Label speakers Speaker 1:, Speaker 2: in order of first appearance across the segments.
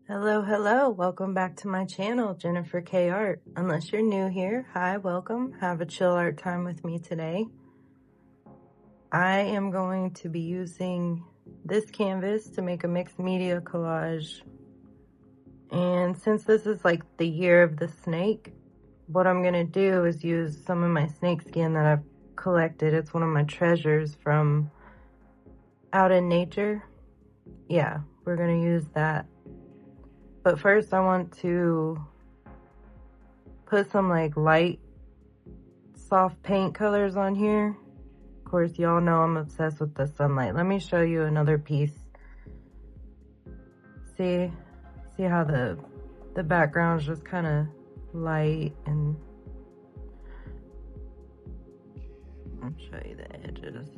Speaker 1: Hello, hello. Welcome back to my channel, Jennifer K Art. Unless you're new here, hi, welcome. Have a chill art time with me today. I am going to be using this canvas to make a mixed media collage. And since this is like the year of the snake, what I'm gonna do is use some of my snake skin that I've collected. It's one of my treasures from out in nature. Yeah, we're gonna use that. But first I want to put some like light, soft paint colors on here. Of course, y'all know I'm obsessed with the sunlight. Let me show you another piece. See how the background's just kind of light, and I'll show you the edges.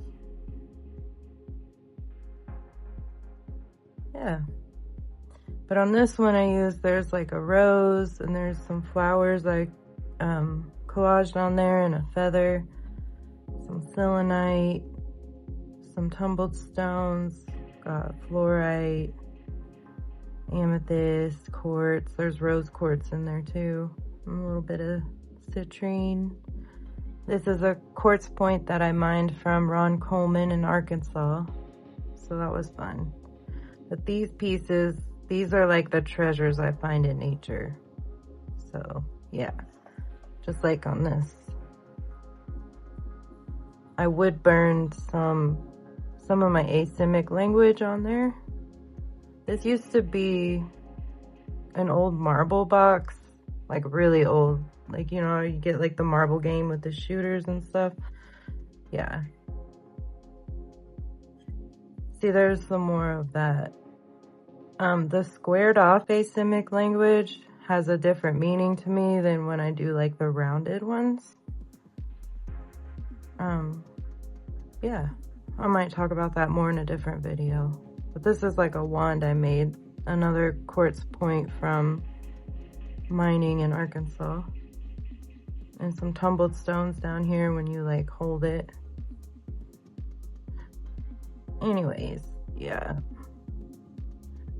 Speaker 1: Yeah. But on this one there's like a rose and there's some flowers I collaged on there, and a feather, some selenite, some tumbled stones, got fluorite, amethyst, quartz. There's rose quartz in there too. And a little bit of citrine. This is a quartz point that I mined from Ron Coleman in Arkansas. So that was fun. But these pieces, these are like the treasures I find in nature. So yeah, just like on this. I would burn some of my asemic language on there. This used to be an old marble box, like really old. Like, you know, you get like the marble game with the shooters and stuff. Yeah. See, there's some more of that. The squared off asemic language has a different meaning to me than when I do like the rounded ones. Yeah, I might talk about that more in a different video. But this is like a wand I made, another quartz point from mining in Arkansas. And some tumbled stones down here when you like hold it. Anyways, yeah.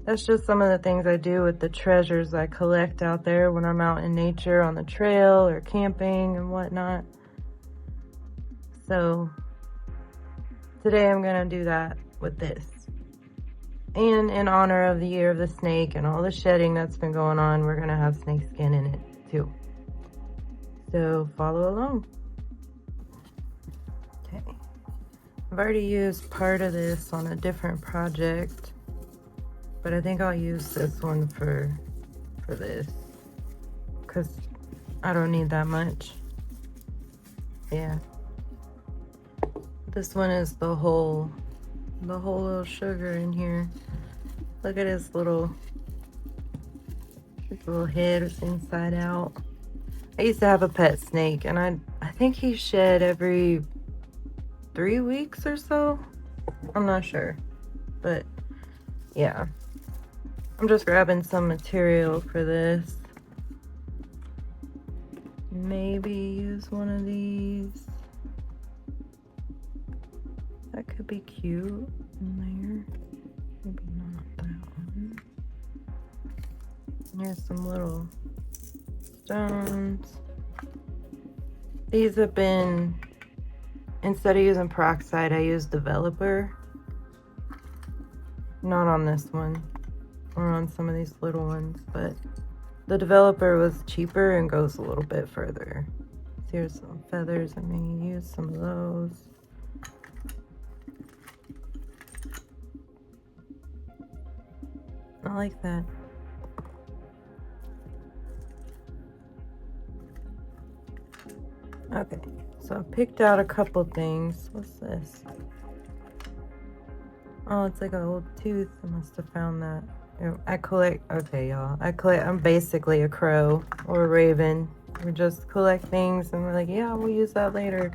Speaker 1: That's just some of the things I do with the treasures I collect out there when I'm out in nature on the trail or camping and whatnot. So today I'm gonna do that with this. And in honor of the year of the snake and all the shedding that's been going on, we're gonna have snake skin in it too. So follow along. Okay. I've already used part of this on a different project, but I think I'll use this one for this, because I don't need that much. Yeah. This one is the whole little sugar in here. Look at his little head is inside out. I used to have a pet snake, and I think he shed every 3 weeks or so. I'm not sure, but yeah. I'm just grabbing some material for this. Maybe use one of these. That could be cute in there. Maybe not that one. And here's some little stones. These have been, instead of using peroxide, I use developer. Not on this one, or on some of these little ones, but the developer was cheaper and goes a little bit further. So here's some feathers. I may use some of those. I like that. Okay, so I picked out a couple things. What's this? Oh, it's like an old tooth. I must have found that. I collect, okay, y'all. I'm basically a crow or a raven. We just collect things and we're like, yeah, we'll use that later.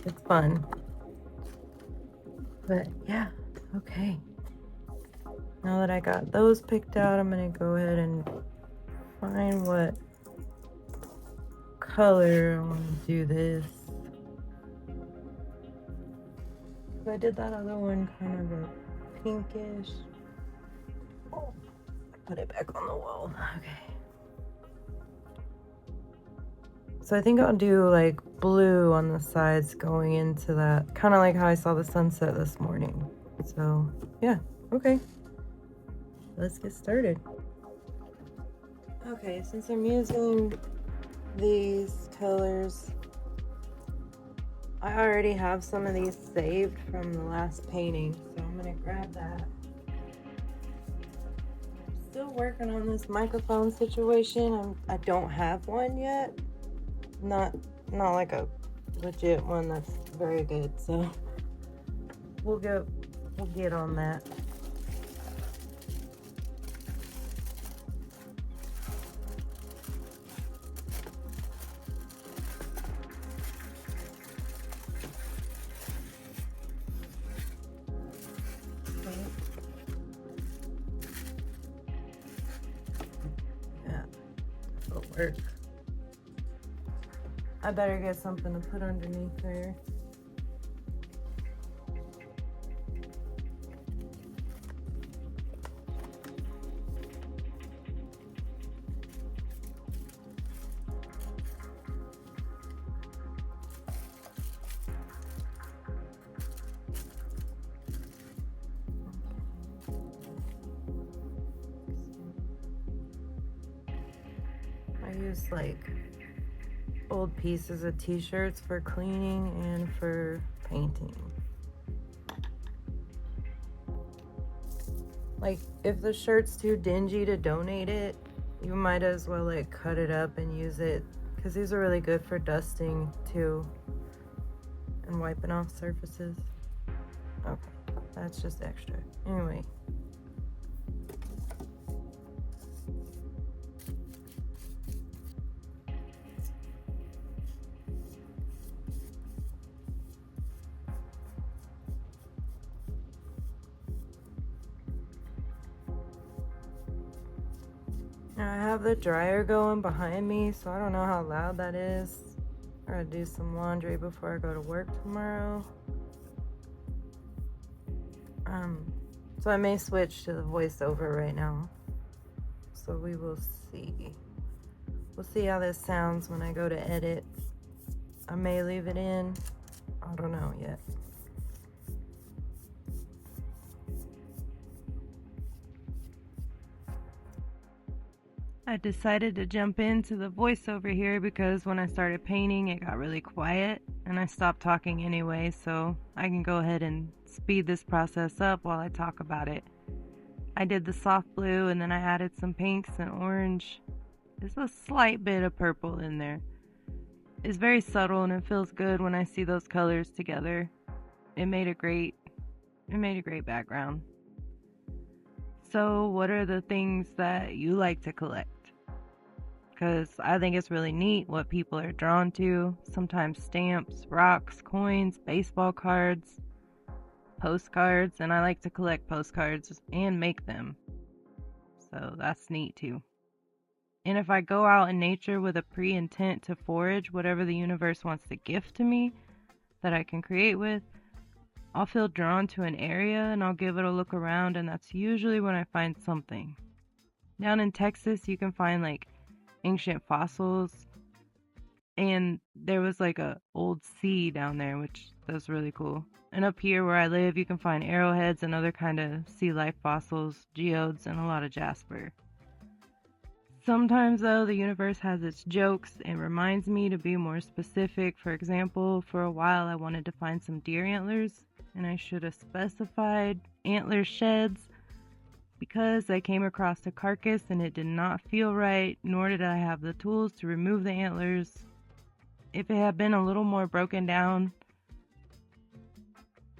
Speaker 1: It's fun. But yeah, okay. Now that I got those picked out, I'm gonna go ahead and find what color I want to do this. I did that other one kind of a pinkish. put it back on the wall. Okay. So I think I'll do like blue on the sides going into that, kind of like how I saw the sunset this morning. So yeah, okay. Let's get started. Okay, since I'm using these colors, I already have some of these saved from the last painting, so I'm gonna grab that. Still working on this microphone situation. I don't have one yet. Not like a legit one that's very good, so we'll get on that. Yeah, it'll work. I better get something to put underneath there. I use like old pieces of t-shirts for cleaning and for painting. Like if the shirt's too dingy to donate it, you might as well like cut it up and use it, because these are really good for dusting too and wiping off surfaces. Okay, that's just extra. Anyway. Now I have the dryer going behind me, so I don't know how loud that is. I gotta do some laundry before I go to work tomorrow. So I may switch to the voiceover right now. So we will see. We'll see how this sounds when I go to edit. I may leave it in. I don't know yet. I decided to jump into the voiceover here because when I started painting, it got really quiet and I stopped talking anyway, so I can go ahead and speed this process up while I talk about it. I did the soft blue and then I added some pinks and orange. There's a slight bit of purple in there. It's very subtle and it feels good when I see those colors together. It made a great background. So what are the things that you like to collect? Because I think it's really neat what people are drawn to. Sometimes stamps, rocks, coins, baseball cards, postcards, and I like to collect postcards and make them. So that's neat too. And if I go out in nature with a pre-intent to forage whatever the universe wants to gift to me that I can create with, I'll feel drawn to an area and I'll give it a look around, and that's usually when I find something. Down in Texas, you can find like ancient fossils, and there was like a old sea down there, which was really cool. And up here where I live, you can find arrowheads and other kind of sea life fossils, geodes, and a lot of jasper. Sometimes though, the universe has its jokes and reminds me to be more specific. For example, for a while I wanted to find some deer antlers, and I should have specified antler sheds, because I came across a carcass and it did not feel right, nor did I have the tools to remove the antlers. If it had been a little more broken down,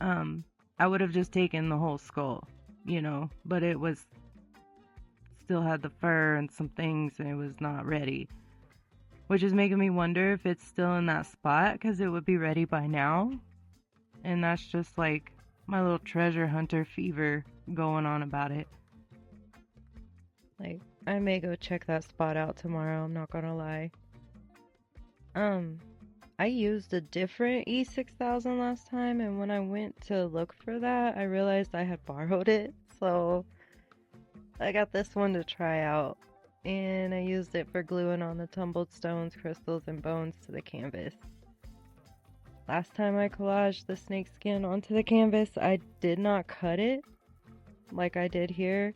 Speaker 1: I would have just taken the whole skull, but it was still had the fur and some things, and it was not ready, which is making me wonder if it's still in that spot, because it would be ready by now. And that's just like my little treasure hunter fever going on about it. Like, I may go check that spot out tomorrow, I'm not gonna lie. I used a different E6000 last time, and when I went to look for that, I realized I had borrowed it, so I got this one to try out, and I used it for gluing on the tumbled stones, crystals, and bones to the canvas. Last time I collaged the snake skin onto the canvas, I did not cut it like I did here.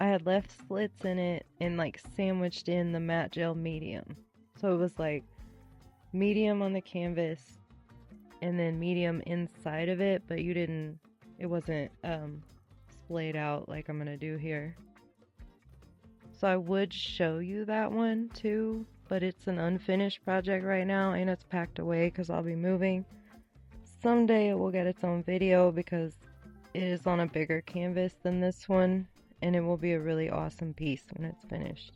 Speaker 1: I had left slits in it and like sandwiched in the matte gel medium. So it was like medium on the canvas and then medium inside of it, but it wasn't splayed out like I'm gonna do here. So I would show you that one too, but it's an unfinished project right now and it's packed away because I'll be moving. Someday it will get its own video because it is on a bigger canvas than this one, and it will be a really awesome piece when it's finished.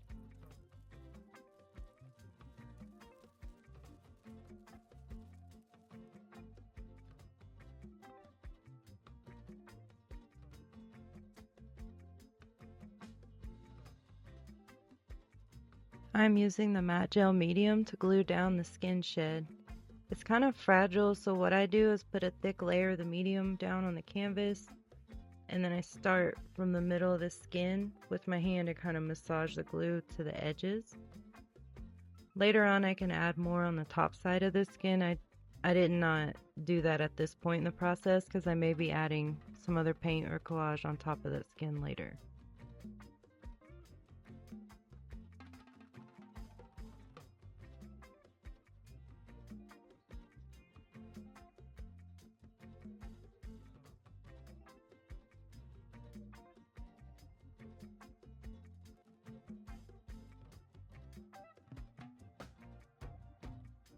Speaker 1: I'm using the matte gel medium to glue down the skin shed. It's kind of fragile, so what I do is put a thick layer of the medium down on the canvas, and then I start from the middle of the skin with my hand to kind of massage the glue to the edges. Later on I can add more on the top side of the skin. I did not do that at this point in the process because I may be adding some other paint or collage on top of the skin later.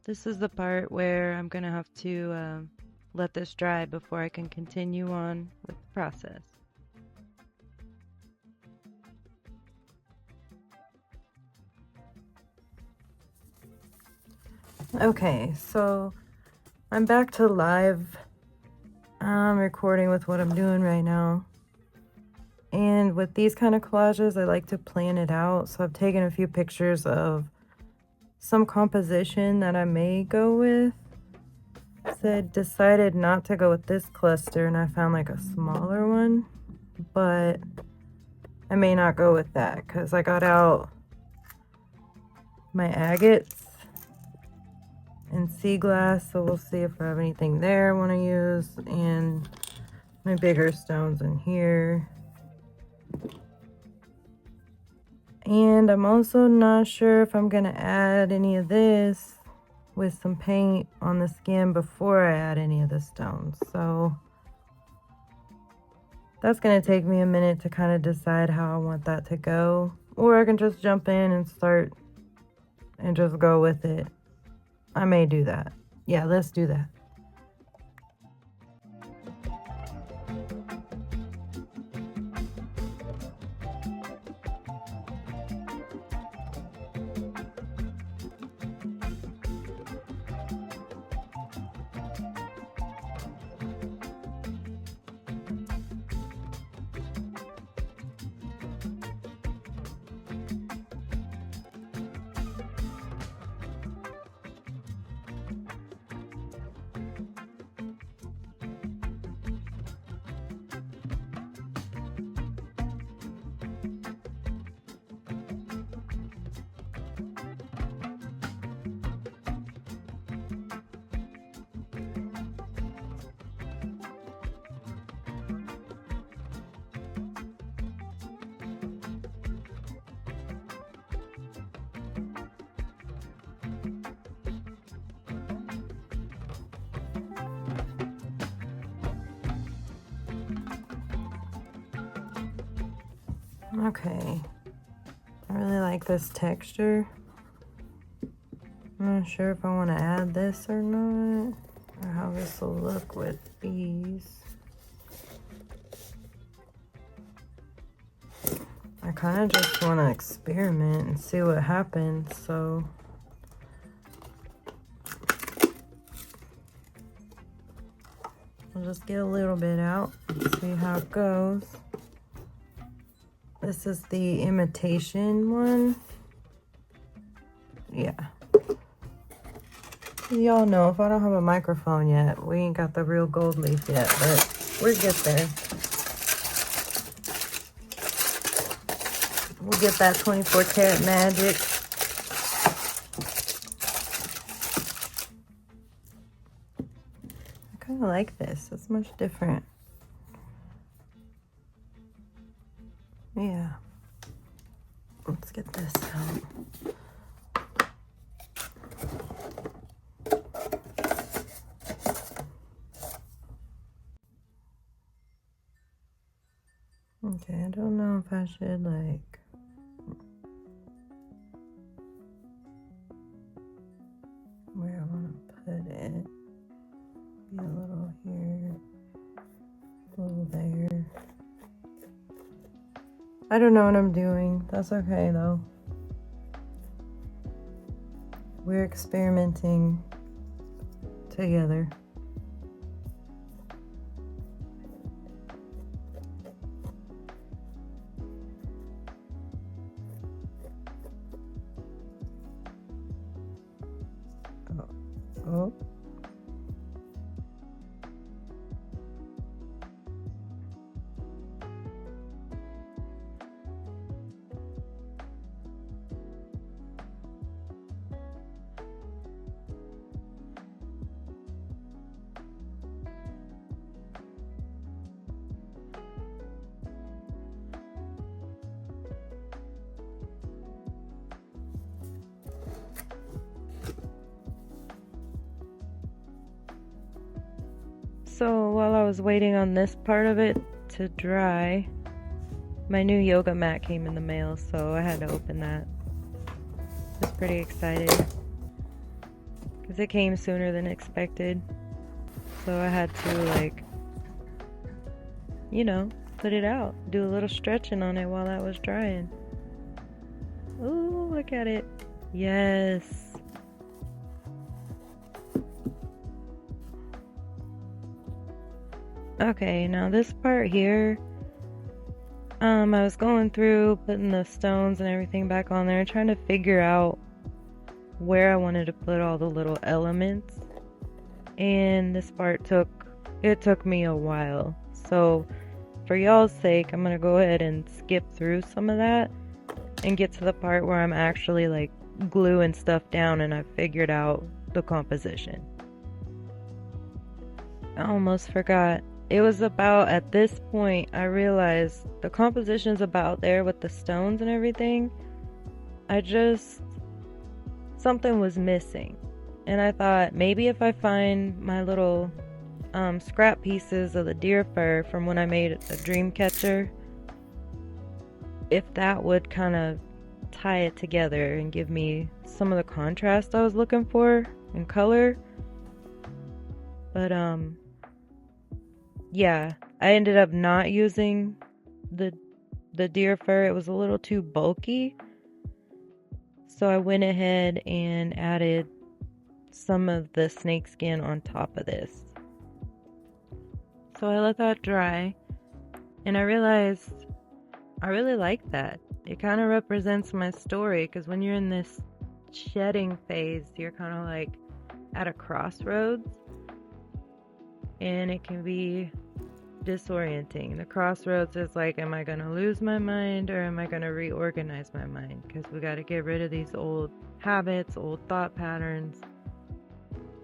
Speaker 1: This is the part where I'm gonna have to let this dry before I can continue on with the process. Okay, so I'm back to live. I'm recording with what I'm doing right now. And with these kind of collages, I like to plan it out. So I've taken a few pictures of some composition that I may go with. So I decided not to go with this cluster, and I found like a smaller one, but I may not go with that because I got out my agates and sea glass, so we'll see if I have anything there I want to use, and my bigger stones in here. And I'm also not sure if I'm gonna add any of this with some paint on the skin before I add any of the stones. So that's gonna take me a minute to kind of decide how I want that to go. Or I can just jump in and start and just go with it. I may do that. Yeah, let's do that. Okay, I really like this texture. I'm not sure if I want to add this or not, or how this will look with these. I kind of just want to experiment and see what happens, so I'll just get a little bit out and see how it goes. This is the imitation one. Yeah. Y'all know if I don't have a microphone yet, we ain't got the real gold leaf yet, but we'll get there. We'll get that 24 karat magic. I kind of like this. It's much different. Yeah. Let's get this out. Okay, I don't know if I should like where I want to put it. Be a little here, a little there. I don't know what I'm doing. That's okay though. We're experimenting together. Oh. So while I was waiting on this part of it to dry, my new yoga mat came in the mail, so I had to open that. I was pretty excited because it came sooner than expected. So I had to, like, you know, put it out, do a little stretching on it while that was drying. Ooh, look at it. Yes. Okay, now this part here, I was going through putting the stones and everything back on there, trying to figure out where I wanted to put all the little elements. And this part took me a while. So for y'all's sake, I'm gonna go ahead and skip through some of that and get to the part where I'm actually like gluing stuff down and I figured out the composition. I almost forgot. It was about at this point I realized the composition's about there with the stones and everything. Something was missing. And I thought maybe if I find my little scrap pieces of the deer fur from when I made a dream catcher, if that would kind of tie it together and give me some of the contrast I was looking for in color. But yeah, I ended up not using the deer fur. It was a little too bulky. So I went ahead and added some of the snake skin on top of this. So I let that dry, and I realized I really like that. It kind of represents my story, because when you're in this shedding phase, you're kind of like at a crossroads. And it can be disorienting. The crossroads is like, am I going to lose my mind or am I going to reorganize my mind? Because we got to get rid of these old habits, old thought patterns.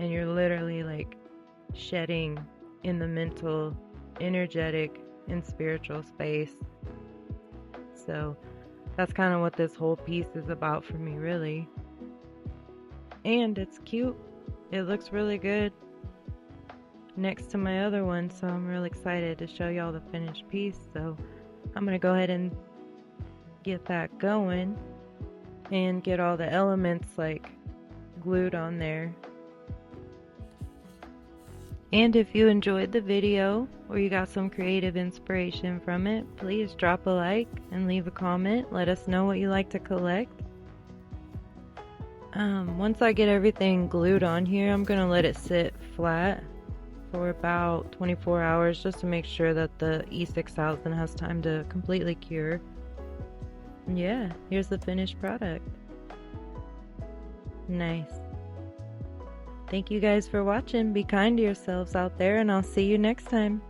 Speaker 1: And you're literally like shedding in the mental, energetic, and spiritual space. So that's kind of what this whole piece is about for me, really. And it's cute. It looks really good next to my other one, so I'm really excited to show y'all the finished piece. So I'm gonna go ahead and get that going and get all the elements like glued on there. And if you enjoyed the video or you got some creative inspiration from it, please drop a like and leave a comment. Let us know what you like to collect. Once I get everything glued on here, I'm gonna let it sit flat for about 24 hours just to make sure that the E6000 has time to completely cure. And yeah, here's the finished product. Nice. Thank you guys for watching. Be kind to yourselves out there, and I'll see you next time.